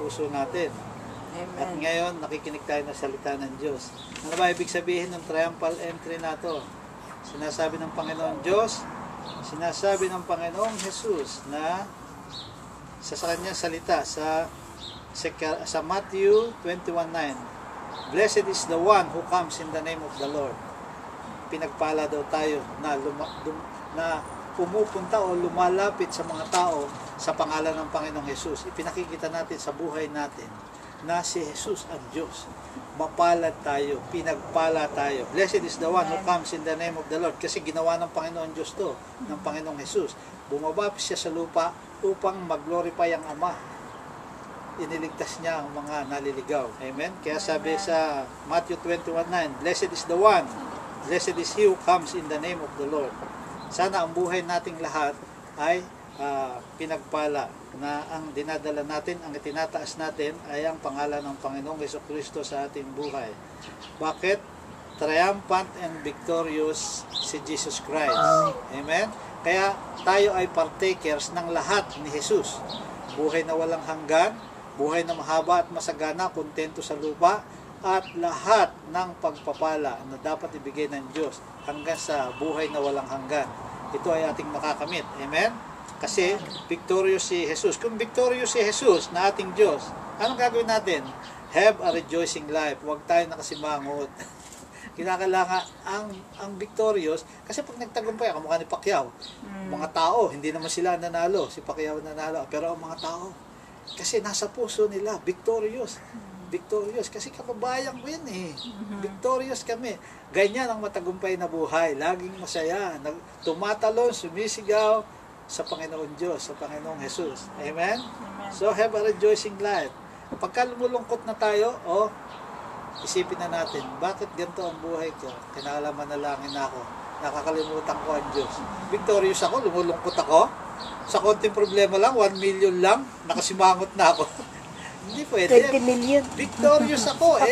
puso natin. At ngayon, nakikinig tayo ng salita ng Diyos. Ano ba ibig sabihin ng triumphal entry na to? Sinasabi ng Panginoon Diyos, sinasabi ng Panginoong Jesus na sa kanyang salita sa Matthew 21:9, "Blessed is the one who comes in the name of the Lord." Pinagpala daw tayo na pumupunta o lumalapit sa mga tao sa pangalan ng Panginoong Jesus. Ipinakikita natin sa buhay natin na si Jesus ang Diyos. Mapalad tayo, pinagpala tayo. Blessed is the one who comes in the name of the Lord. Kasi ginawa ng Panginoon Diyos to, ng Panginoong Jesus. Bumaba siya sa lupa upang mag-glorify ang Ama. Iniligtas niya ang mga naliligaw. Amen? Kaya sabi sa Matthew 21:9, "Blessed is the one, blessed is he who comes in the name of the Lord." Sana ang buhay nating lahat ay pinagpala na ang dinadala natin, ang itinataas natin ay ang pangalan ng Panginoong Jesucristo sa ating buhay. Bakit? Triumphant and victorious si Jesus Christ. Amen? Kaya tayo ay partakers ng lahat ni Jesus. Buhay na walang hanggan, buhay na mahaba at masagana, kontento sa lupa, at lahat ng pagpapala na dapat ibigay ng Diyos hanggang sa buhay na walang hanggan. Ito ay ating makakamit. Amen? Kasi victorious si Jesus. Kung victorious si Jesus na ating Diyos, anong gagawin natin? Have a rejoicing life. Huwag tayo nakasimangot. Kinakailangan ang victorious, kasi pag nagtagumpay, kamukha ni Pacquiao, mga tao, hindi naman sila nanalo, si Pacquiao nanalo, pero ang mga tao, kasi nasa puso nila, victorious. Victorious, kasi kababayan ko yan eh. Victorious kami. Ganyan ang matagumpay na buhay. Laging masaya. Tumatalon, sumisigaw sa Panginoon Diyos, sa Panginoong Jesus. Amen? So, have a rejoicing life. Pagka lumulungkot na tayo, isipin na natin, bakit ganito ang buhay ko? Kinakalaman na langin ako. Nakakalimutan ko ang Diyos. Victorious ako, lumulungkot ako. Sa konting problema lang, 1 million lang, nakasimangot na ako. Hindi pwede. 20 million. Victorious ako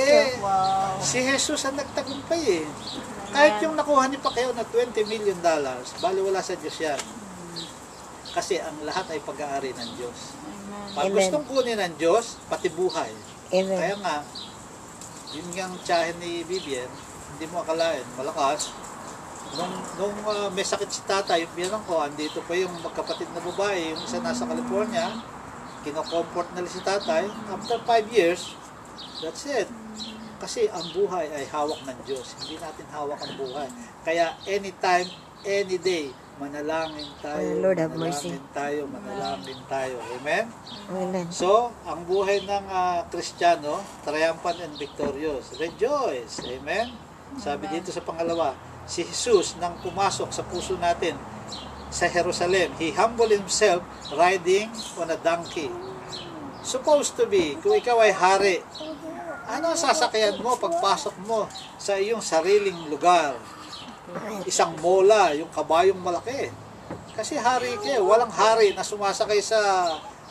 Si Jesus ang nagtagumpay eh. Kahit yung nakuha ni Pacquiao na $20 million, bali wala sa Diyos yan. Kasi ang lahat ay pag-aari ng Diyos. Pag gustong kunin ng Diyos, pati buhay. Kaya nga, yun yung tiyahin ni Vivian, hindi mo akalain, malakas. Nung may sakit si tatay, yung pinang ko, andito pa yung magkapatid na babae, yung isa nasa California, kino-comfort na si tatay. After 5 years, that's it. Kasi ang buhay ay hawak ng Diyos. Hindi natin hawak ang buhay. Kaya anytime, any day, manalangin tayo, Lord have mercy. Manalangin tayo. Amen? Amen. So, ang buhay ng Kristiyano, triumphant and victorious. Rejoice. Amen? Sabi dito sa pangalawa, si Jesus nang pumasok sa puso natin sa Jerusalem, He humbled Himself riding on a donkey. Supposed to be, kung ikaw ay hari, ano ang sasakyan mo pagpasok mo sa iyong sariling lugar? Isang mola, yung kabayong malaki. Kasi hari ka, walang hari na sumasakay sa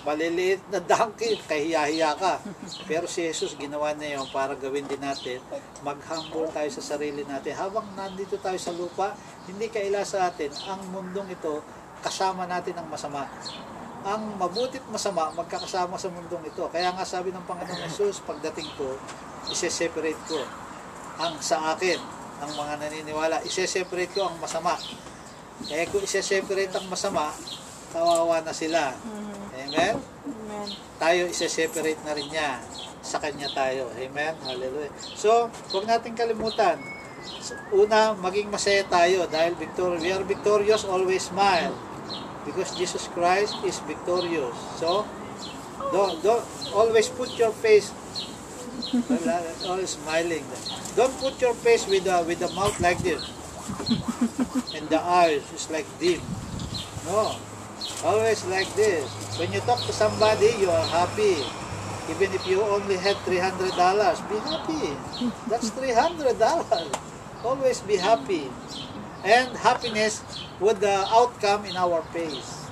maliliit na donkey, kahiya-hiya ka. Pero si Jesus ginawa niya yun para gawin din natin, mag-humble tayo sa sarili natin. Habang nandito tayo sa lupa, hindi kaila sa atin, ang mundong ito, kasama natin ang masama. Ang mabutit masama, magkakasama sa mundong ito. Kaya nga sabi ng Panginoong Jesus, pagdating ko, isi-separate ko ang sa akin, ang mga naniniwala, isi-separate ko ang masama. Eh kung isi-separate ang masama, kawawa na sila. Amen? Amen. Tayo isi-separate na rin niya. Sa Kanya tayo. Amen? Hallelujah. So, huwag natin kalimutan. Una, maging masaya tayo dahil we are victorious, always smile. Because Jesus Christ is victorious. So, don't always put your face always smiling. Don't put your face with the mouth like this. And the eyes is like dim. No. Always like this. When you talk to somebody, you are happy. Even if you only had $300, be happy. That's $300. Always be happy. And happiness with the outcome in our face.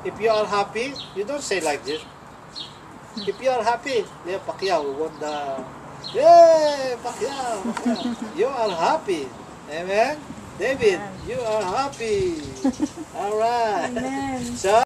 If you are happy, you don't say like this. If you are happy, Pacquiao won the... Yay! Pacquiao! You are happy. Amen? David, you are happy. All right. Amen. So,